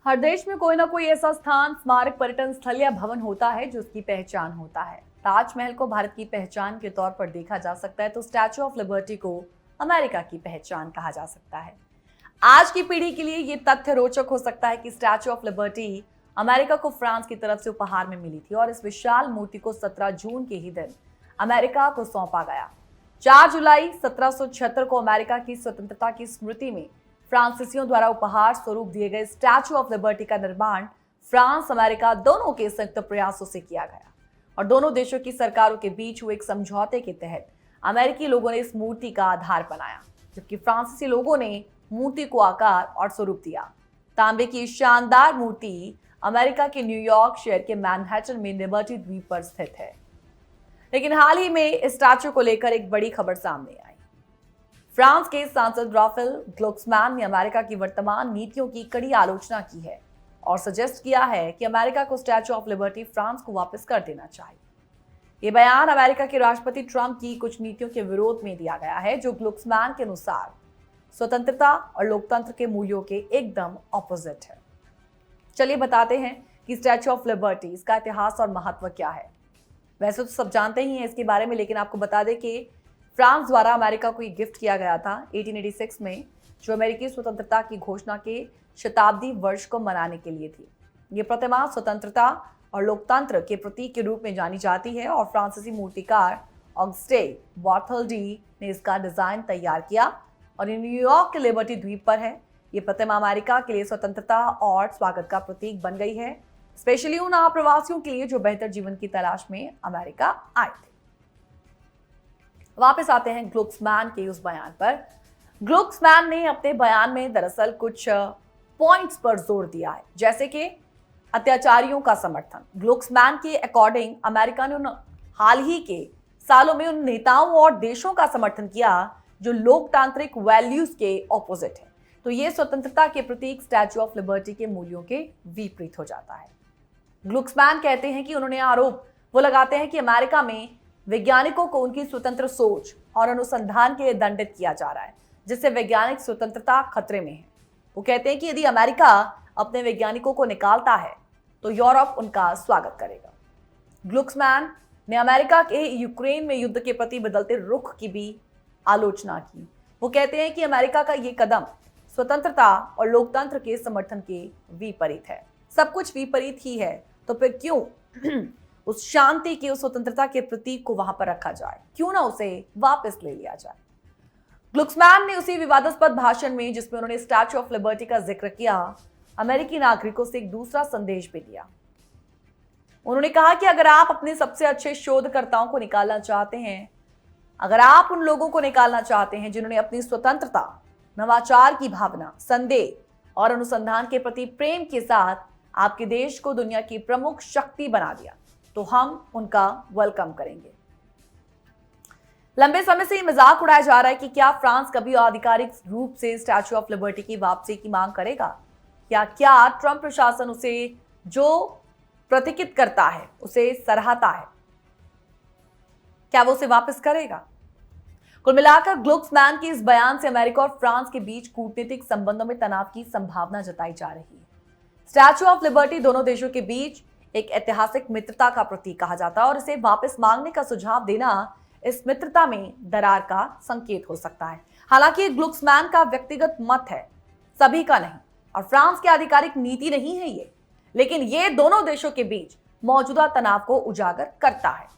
हर देश में कोई ना कोई ऐसा स्थान, स्मारक, पर्यटन स्थल या भवन होता है जो उसकी पहचान होता है। ताजमहल को भारत की पहचान के तौर पर देखा जा सकता है तो स्टैचू ऑफ लिबर्टी को अमेरिका की पहचान कहा जा सकता है। आज की पीढ़ी के लिए ये तथ्य रोचक हो सकता है कि स्टैचू ऑफ लिबर्टी अमेरिका को फ्रांस की तरफ से उपहार में मिली थी और इस विशाल मूर्ति को 17 जून के ही दिन अमेरिका को सौंपा गया। 4 जुलाई 1776 को अमेरिका की स्वतंत्रता की स्मृति में फ्रांसीसियों द्वारा उपहार स्वरूप दिए गए स्टैचू ऑफ लिबर्टी का निर्माण फ्रांस अमेरिका दोनों के संयुक्त प्रयासों से किया गया और दोनों देशों की सरकारों के बीच हुए एक समझौते के तहत अमेरिकी लोगों ने इस मूर्ति का आधार बनाया, जबकि फ्रांसीसी लोगों ने मूर्ति को आकार और स्वरूप दिया। तांबे की शानदार मूर्ति अमेरिका के न्यूयॉर्क शहर के मैनहट्टन में लिबर्टी द्वीप पर स्थित है। लेकिन हाल ही में इस स्टैचू को लेकर एक बड़ी खबर सामने आई। फ्रांस के सांसद राफेल ग्लुक्समैन ने अमेरिका की वर्तमान नीतियों की कड़ी आलोचना की है और सजेस्ट किया है कि अमेरिका को स्टैचू ऑफ लिबर्टी फ्रांस को वापस कर देना चाहिए। ये बयान अमेरिका के राष्ट्रपति ट्रंप की कुछ नीतियों के विरोध में दिया गया है, जो ग्लुक्समैन के अनुसार स्वतंत्रता और लोकतंत्र के मूल्यों के एकदम ऑपोजिट है। चलिए बताते हैं कि स्टैचू ऑफ लिबर्टी, इसका इतिहास और महत्व क्या है। वैसे तो सब जानते ही हैं इसके बारे में, लेकिन आपको बता दें कि फ्रांस द्वारा अमेरिका को ये गिफ्ट किया गया था 1886 में, जो अमेरिकी स्वतंत्रता की घोषणा के शताब्दी वर्ष को मनाने के लिए थी। ये प्रतिमा स्वतंत्रता और लोकतंत्र के प्रतीक के रूप में जानी जाती है और फ्रांसीसी मूर्तिकार ऑगस्टे बार्थेल्डी ने इसका डिजाइन तैयार किया और ये न्यूयॉर्क के लिबर्टी द्वीप पर है। ये प्रतिमा अमेरिका के लिए स्वतंत्रता और स्वागत का प्रतीक बन गई है, स्पेशली उन प्रवासियों के लिए जो बेहतर जीवन की तलाश में अमेरिका आए थे। वापस आते हैं ग्लुक्समैन के उस बयान पर। ग्लुक्समैन ने अपने बयान में दरअसल कुछ पॉइंट्स पर जोर दिया है, जैसे कि अत्याचारियों का समर्थन। ग्लुक्समैन के अकॉर्डिंग अमेरिका ने उन हाल ही के सालों में उन नेताओं और देशों का समर्थन किया जो लोकतांत्रिक वैल्यूज के ऑपोजिट है, तो ये स्वतंत्रता के प्रतीक स्टैचू ऑफ लिबर्टी के मूल्यों के विपरीत हो जाता है। ग्लुक्समैन कहते हैं कि उन्होंने आरोप वो लगाते हैं कि अमेरिका में वैज्ञानिकों को उनकी स्वतंत्र सोच और अनुसंधान के लिए दंडित किया जा रहा है, जिससे वैज्ञानिक स्वतंत्रता खतरे में है। वो कहते हैं कि यदि अमेरिका अपने वैज्ञानिकों को निकालता है तो यूरोप उनका स्वागत करेगा। ग्लुक्समैन ने अमेरिका के यूक्रेन में युद्ध के प्रति बदलते रुख की भी आलोचना की। वो कहते हैं कि अमेरिका का ये कदम स्वतंत्रता और लोकतंत्र के समर्थन के विपरीत है। सब कुछ विपरीत ही है, तो फिर क्यों उस शांति के, उस स्वतंत्रता के प्रतीक को वहां पर रखा जाए, क्यों ना उसे वापस ले लिया जाए। ग्लुक्समैन ने उसी विवादास्पद भाषण में, जिसमें उन्होंने स्टैचू ऑफ लिबर्टी का जिक्र किया, अमेरिकी नागरिकों से एक दूसरा संदेश भी दिया। उन्होंने कहा कि अगर आप अपने सबसे अच्छे शोधकर्ताओं को निकालना चाहते हैं, अगर आप उन लोगों को निकालना चाहते हैं जिन्होंने अपनी स्वतंत्रता, नवाचार की भावना, संदेह और अनुसंधान के प्रति प्रेम के साथ आपके देश को दुनिया की प्रमुख शक्ति बना दिया, तो हम उनका वेलकम करेंगे। लंबे समय से ये मजाक उड़ाया जा रहा है कि क्या फ्रांस कभी आधिकारिक रूप से स्टैचू ऑफ लिबर्टी की वापसी की मांग करेगा, या क्या ट्रंप प्रशासन उसे जो प्रतीकित करता है, उसे सराहता है, क्या वो उसे वापस करेगा? कुल मिलाकर ग्लुक्समैन के इस बयान से अमेरिका और फ्रांस के बीच कूटनीतिक संबंधों में तनाव की संभावना जताई जा रही है। स्टैचू ऑफ लिबर्टी दोनों देशों के बीच एक ऐतिहासिक मित्रता का प्रतीक कहा जाता है और इसे वापस मांगने का सुझाव देना इस मित्रता में दरार का संकेत हो सकता है। हालांकि ग्लुक्समैन का व्यक्तिगत मत है, सभी का नहीं, और फ्रांस की आधिकारिक नीति नहीं है ये, लेकिन ये दोनों देशों के बीच मौजूदा तनाव को उजागर करता है।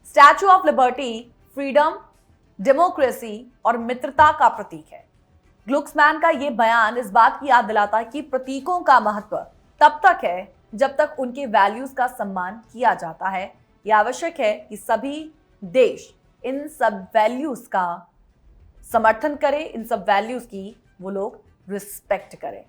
Statue of liberty freedom, democracy और मित्रता का प्रतीक है। ग्लुक्समैन का यह बयान इस बात की याद दिलाता है कि प्रतीकों का महत्व तब तक है जब तक उनके वैल्यूज का सम्मान किया जाता है। यह आवश्यक है कि सभी देश इन सब वैल्यूज का समर्थन करें, इन सब वैल्यूज की वो लोग रिस्पेक्ट करें।